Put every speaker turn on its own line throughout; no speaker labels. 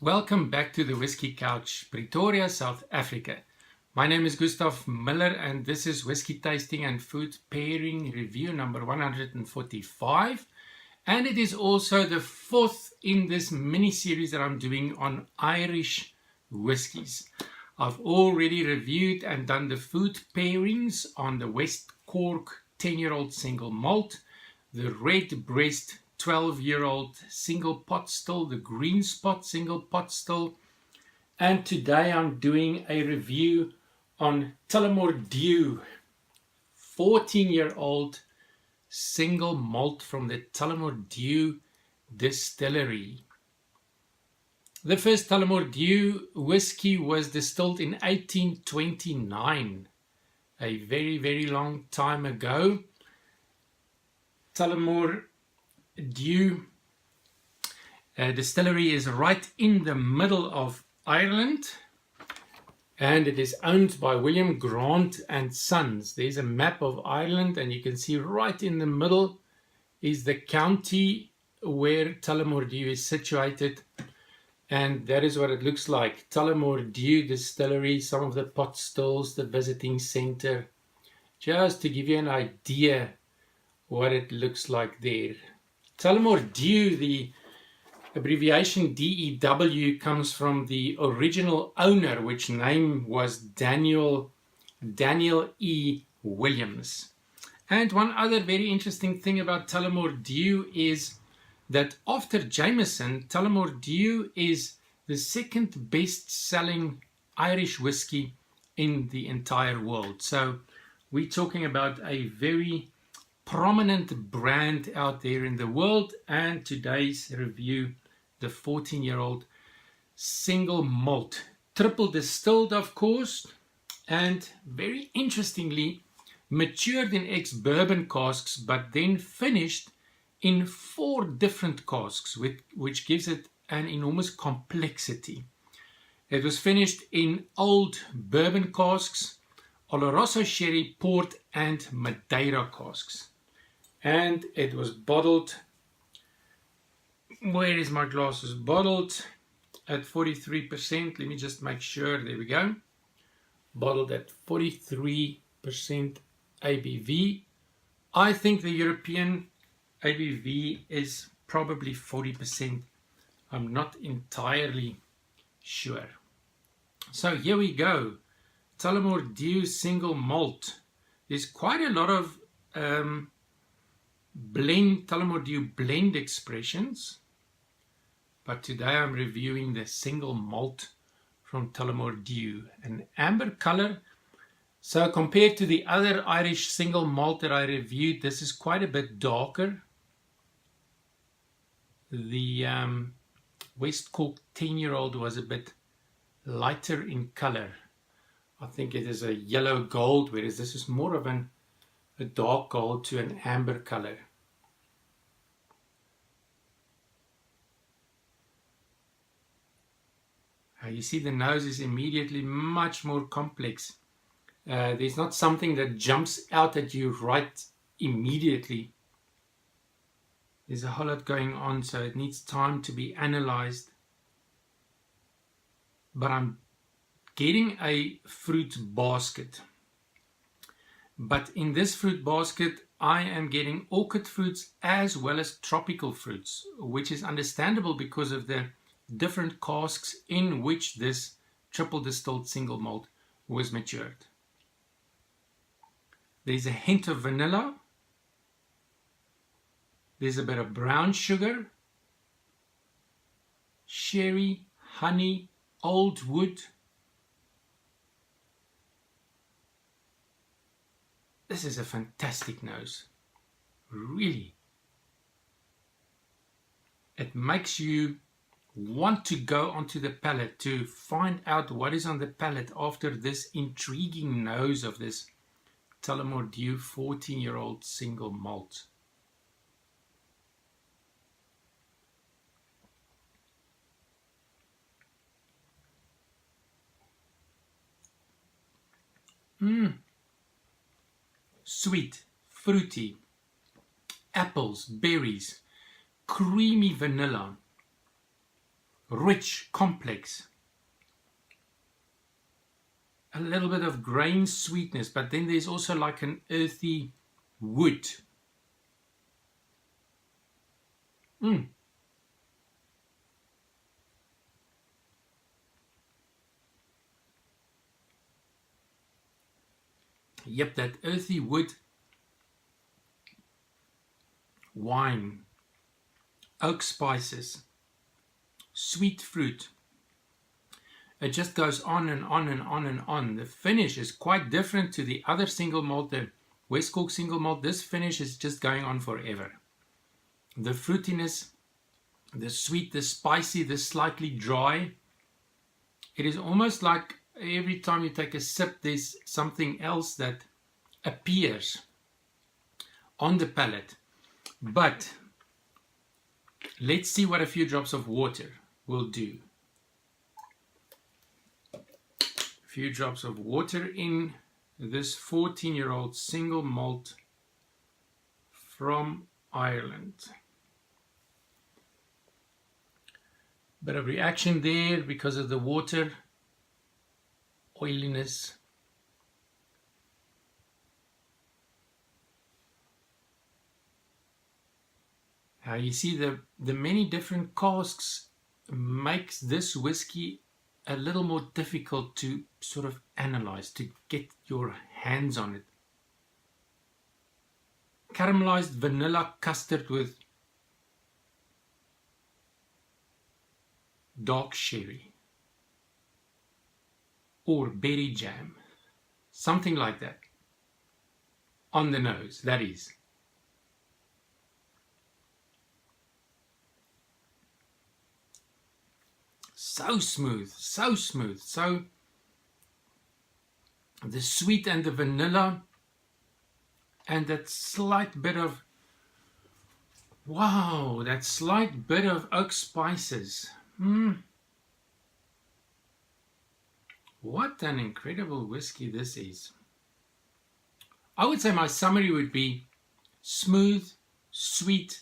Welcome back to the Whisky Couch, Pretoria, South Africa. My name is GUSTAV MULLER and this is Whisky Tasting and Food Pairing Review number 145. And it is also the fourth in this mini-series that I'm doing on Irish whiskies. I've already reviewed and done the food pairings on the West Cork 10-year-old single malt, the Red Breast 12-year-old single pot still, the Green Spot single pot still, and today I'm doing a review on Tullamore DEW 14-year-old single malt from the Tullamore DEW distillery. The first Tullamore DEW whiskey was distilled in 1829, a very long time ago. Tullamore DEW distillery is right in the middle of Ireland and it is owned by William Grant and Sons. There's a map of Ireland and you can see right in the middle is the county where Tullamore DEW is situated, and that is what it looks like. Tullamore DEW distillery, some of the pot stills, the visiting center, just to give you an idea what it looks like there. Tullamore DEW, the abbreviation DEW, comes from the original owner, which name was Daniel E. Williams. And one other very interesting thing about Tullamore DEW is that after Jameson, Tullamore DEW is the second best-selling Irish whiskey in the entire world. So we're talking about a very prominent brand out there in the world, and today's review, the 14-year-old single malt, triple distilled of course, and very interestingly matured in ex-Bourbon casks but then finished in 4 different casks, which gives it an enormous complexity. It was finished in old Bourbon casks, Oloroso Sherry, Port and Madeira casks. And it was bottled, where is my glasses? Bottled at 43%. Let me just make sure. There we go. Bottled at 43% ABV. I think the European ABV is probably 40%. I'm not entirely sure. So here we go. Tullamore DEW single malt. There's quite a lot of Tullamore DEW blend expressions, but today I'm reviewing the single malt from Tullamore DEW, an amber color. So compared to the other Irish single malt that I reviewed, this is quite a bit darker. The West Cork 10-year-old was a bit lighter in color. I think it is a yellow gold, whereas this is more of a dark gold to an amber color. You see the nose is immediately much more complex. There's not something that jumps out at you right immediately. There's a whole lot going on, so it needs time to be analyzed. But I'm getting a fruit basket. But in this fruit basket, I am getting orchid fruits as well as tropical fruits, which is understandable because of the different casks in which this triple distilled single malt was matured. There's a hint of vanilla. There's a bit of brown sugar, sherry, honey, old wood. This is a fantastic nose, really. It makes you want to go onto the palate to find out what is on the palate after this intriguing nose of this Tullamore DEW 14-year-old single malt. Sweet, fruity, apples, berries, creamy vanilla, rich, complex. A little bit of grain sweetness, but then there's also like an earthy wood. Yep, that earthy wood, wine, oak spices, sweet fruit. It just goes on and on and on and on. The finish is quite different to the other single malt, the West Cork single malt. This finish is just going on forever. The fruitiness, the sweet, the spicy, the slightly dry. It is almost like every time you take a sip, there's something else that appears on the palate. But let's see what a few drops of water will do. A few drops of water in this 14-year-old single malt from Ireland. Bit of reaction there because of the water, oiliness. Now you see the many different casks makes this whiskey a little more difficult to sort of analyze, to get your hands on it. Caramelized vanilla custard with dark sherry or berry jam, something like that. On the nose, that is. So smooth, so smooth. So the sweet and the vanilla and that slight bit of, wow, that slight bit of oak spices. What an incredible whiskey this is. I would say my summary would be smooth, sweet,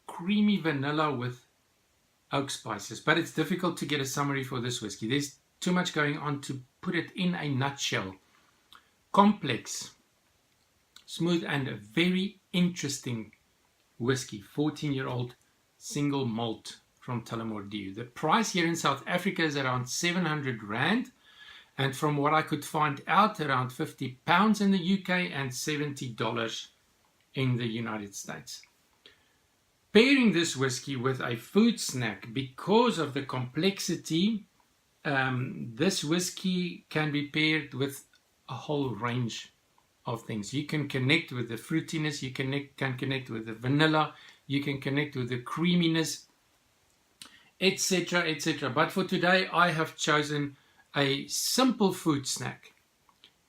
creamy vanilla with oak spices. But it's difficult to get a summary for this whiskey. There's too much going on to put it in a nutshell. Complex, smooth, and a very interesting whiskey. 14-year-old single malt from Tullamore DEW. The price here in South Africa is around 700 Rand. And from what I could find out, around £50 in the UK and $70 in the United States. Pairing this whiskey with a food snack, because of the complexity, this whiskey can be paired with a whole range of things. You can connect with the fruitiness, you can connect with the vanilla, you can connect with the creaminess, etc., etc. But for today, I have chosen a simple food snack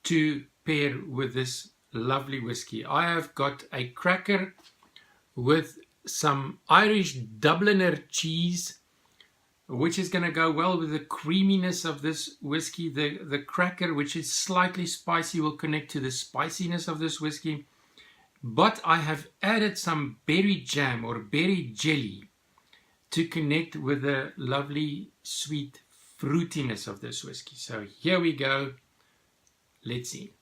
to pair with this lovely whiskey. I have got a cracker with some Irish Dubliner cheese, which is going to go well with the creaminess of this whiskey. The cracker, which is slightly spicy, will connect to the spiciness of this whiskey. But I have added some berry jam or berry jelly to connect with the lovely sweet fruitiness of this whiskey. So here we go. Let's see.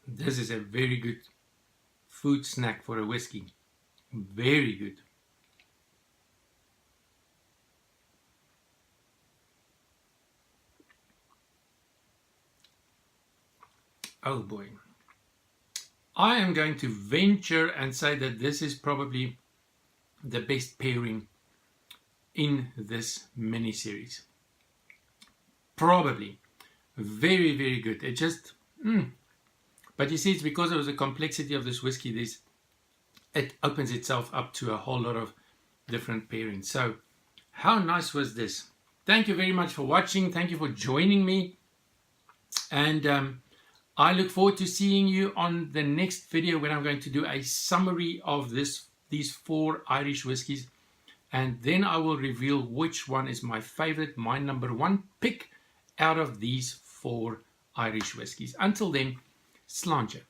This is a very good food snack for a whiskey. Very good. Oh boy. I am going to venture and say that this is probably the best pairing in this mini-series. Probably. Very, very good. It just... But you see, it's because of the complexity of this whiskey, it opens itself up to a whole lot of different pairings. So, how nice was this? Thank you very much for watching. Thank you for joining me. And I look forward to seeing you on the next video when I'm going to do a summary of these 4 Irish whiskies and then I will reveal which one is my favorite, my number one pick out of these 4 Irish whiskies. Until then, sláinte.